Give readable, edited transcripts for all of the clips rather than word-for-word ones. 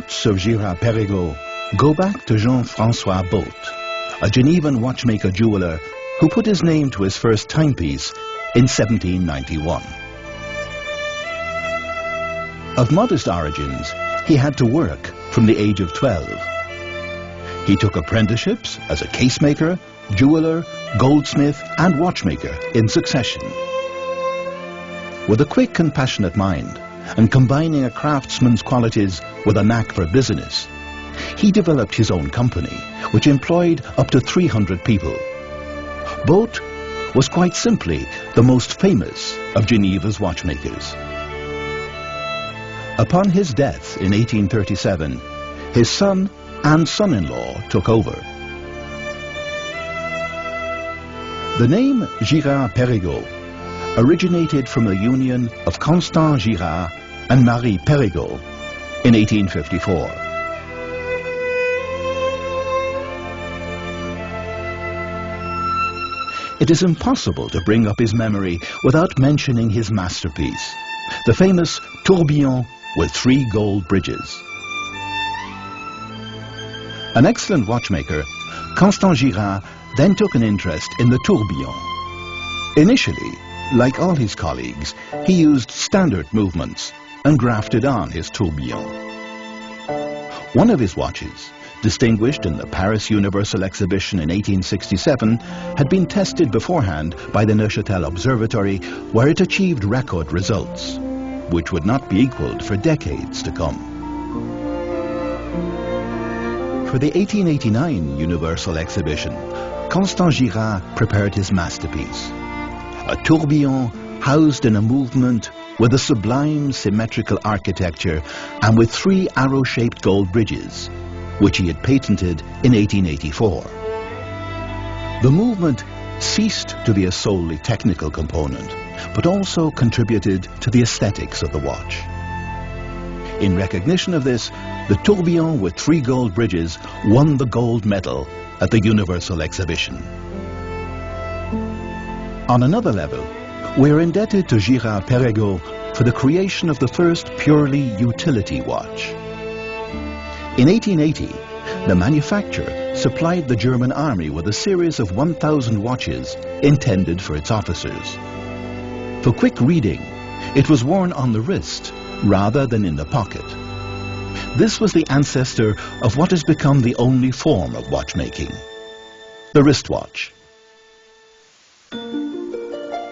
roots of Girard-Perregaux go back to Jean-François Boat, a Genevan watchmaker-jeweler who put his name to his first timepiece in 1791. Of modest origins, he had to work from the age of 12. He took apprenticeships as a casemaker, jeweler, goldsmith and watchmaker in succession. With a quick and passionate mind, and combining a craftsman's qualities with a knack for business, he developed his own company, which employed up to 300 people. Boat was quite simply the most famous of Geneva's watchmakers. Upon his death in 1837, his son and son-in-law took over. The name Girard-Perregaux originated from a union of Constant Girard and Marie Perregaux in 1854. It is impossible to bring up his memory without mentioning his masterpiece, the famous tourbillon with 3 gold bridges. An excellent watchmaker, Constant Girard then took an interest in the tourbillon. Initially, like all his colleagues, he used standard movements and grafted on his tourbillon. One of his watches, distinguished in the Paris Universal Exhibition in 1867, had been tested beforehand by the Neuchâtel Observatory, where it achieved record results, which would not be equaled for decades to come. For the 1889 Universal Exhibition, Constant Girard prepared his masterpiece, a tourbillon housed in a movement with a sublime symmetrical architecture and with 3 arrow-shaped gold bridges, which he had patented in 1884. The movement ceased to be a solely technical component, but also contributed to the aesthetics of the watch. In recognition of this, the tourbillon with 3 gold bridges won the gold medal at the Universal Exhibition. On another level, we are indebted to Girard-Perregaux for the creation of the first purely utility watch. In 1880, the manufacturer supplied the German army with a series of 1,000 watches intended for its officers. For quick reading, it was worn on the wrist rather than in the pocket. This was the ancestor of what has become the only form of watchmaking, the wristwatch.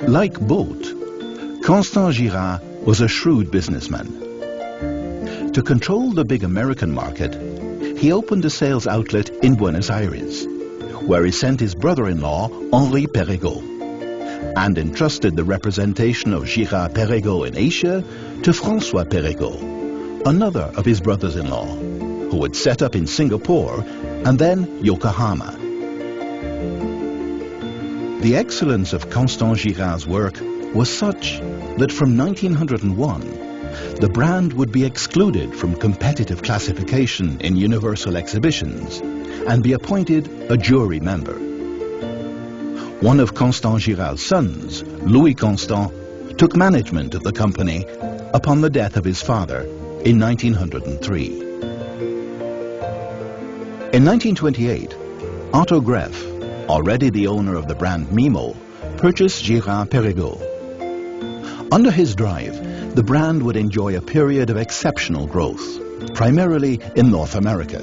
Like Boat, Constant Girard was a shrewd businessman. To control the big American market, he opened a sales outlet in Buenos Aires, where he sent his brother-in-law, Henri Perregaux, and entrusted the representation of Girard-Perregaux in Asia to François Perregaux, another of his brothers-in-law, who would set up in Singapore and then Yokohama. The excellence of Constant Girard's work was such that from 1901, the brand would be excluded from competitive classification in universal exhibitions and be appointed a jury member. One of Constant Girard's sons, Louis Constant, took management of the company upon the death of his father in 1903. In 1928, Otto Greff, already the owner of the brand Mimo, purchased Girard-Perregaux. Under his drive, the brand would enjoy a period of exceptional growth, primarily in North America.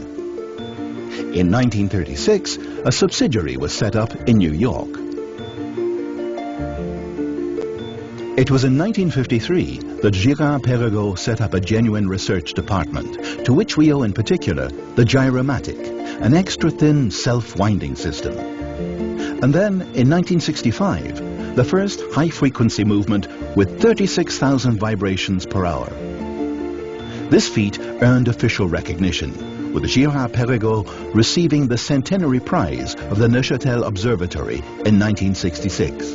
In 1936, a subsidiary was set up in New York. It was in 1953 that Girard-Perregaux set up a genuine research department, to which we owe in particular the Gyromatic, an extra-thin self-winding system. And then, in 1965, the first high-frequency movement with 36,000 vibrations per hour. This feat earned official recognition, with Girard-Perregaux receiving the Centenary Prize of the Neuchâtel Observatory in 1966.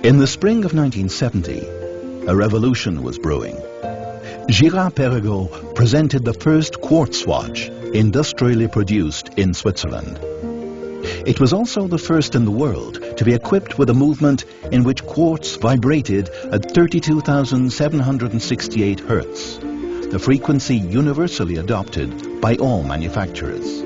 In the spring of 1970, a revolution was brewing. Girard-Perregaux presented the first quartz watch industrially produced in Switzerland. It was also the first in the world to be equipped with a movement in which quartz vibrated at 32,768 Hertz, the frequency universally adopted by all manufacturers.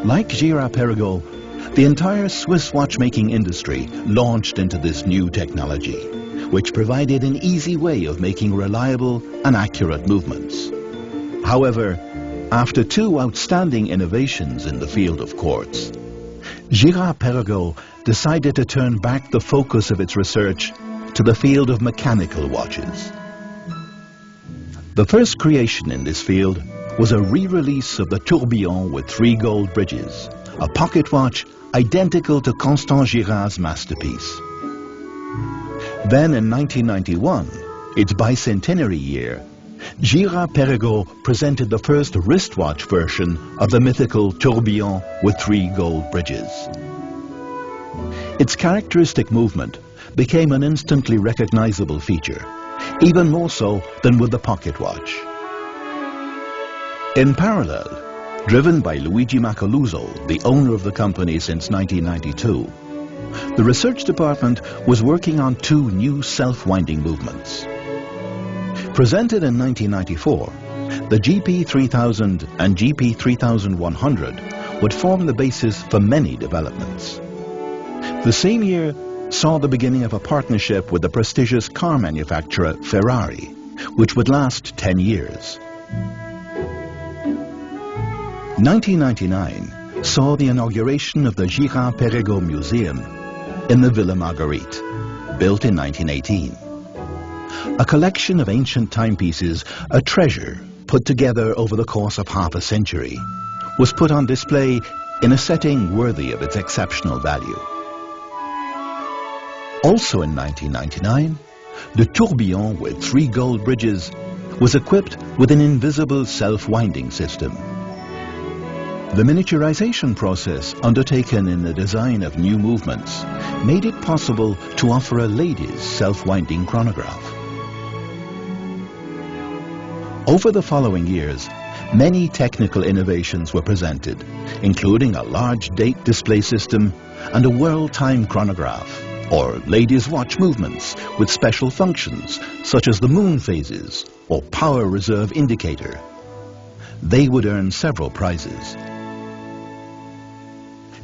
Like Girard-Perregaux, the entire Swiss watchmaking industry launched into this new technology, which provided an easy way of making reliable and accurate movements. However, after two outstanding innovations in the field of quartz, Girard-Perregaux decided to turn back the focus of its research to the field of mechanical watches. The first creation in this field was a re-release of the tourbillon with 3 gold bridges, a pocket watch identical to Constant Girard's masterpiece. Then in 1991, its bicentenary year, Girard-Perregaux presented the first wristwatch version of the mythical tourbillon with 3 gold bridges. Its characteristic movement became an instantly recognizable feature, even more so than with the pocket watch. In parallel, driven by Luigi Macaluso, the owner of the company since 1992, the research department was working on 2 new self-winding movements. Presented in 1994, the GP3000 and GP3100 would form the basis for many developments. The same year saw the beginning of a partnership with the prestigious car manufacturer Ferrari, which would last 10 years. 1999 saw the inauguration of the Girard-Perregaux Museum in the Villa Marguerite, built in 1918. A collection of ancient timepieces, a treasure put together over the course of half a century, was put on display in a setting worthy of its exceptional value. Also in 1999, the tourbillon with 3 gold bridges was equipped with an invisible self-winding system. The miniaturization process undertaken in the design of new movements made it possible to offer a lady's self-winding chronograph. Over the following years, many technical innovations were presented, including a large date display system and a world time chronograph, or ladies' watch movements with special functions such as the moon phases or power reserve indicator. They would earn several prizes.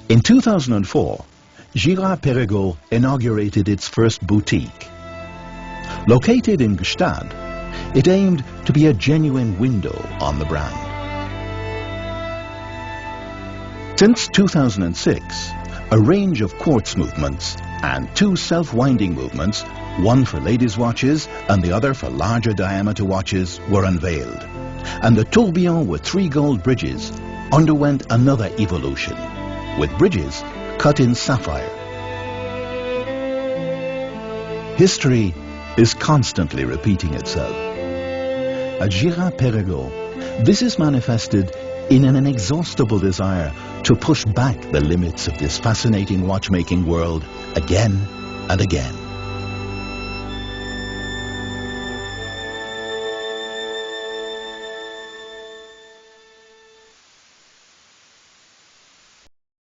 In 2004, Girard-Perregaux inaugurated its first boutique. Located in Gstaad, it aimed to be a genuine window on the brand. Since 2006, a range of quartz movements and 2 self-winding movements, one for ladies' watches and the other for larger diameter watches, were unveiled. And the tourbillon with 3 gold bridges underwent another evolution, with bridges cut in sapphire. History is constantly repeating itself. At Girard-Perregaux, this is manifested in an inexhaustible desire to push back the limits of this fascinating watchmaking world again and again.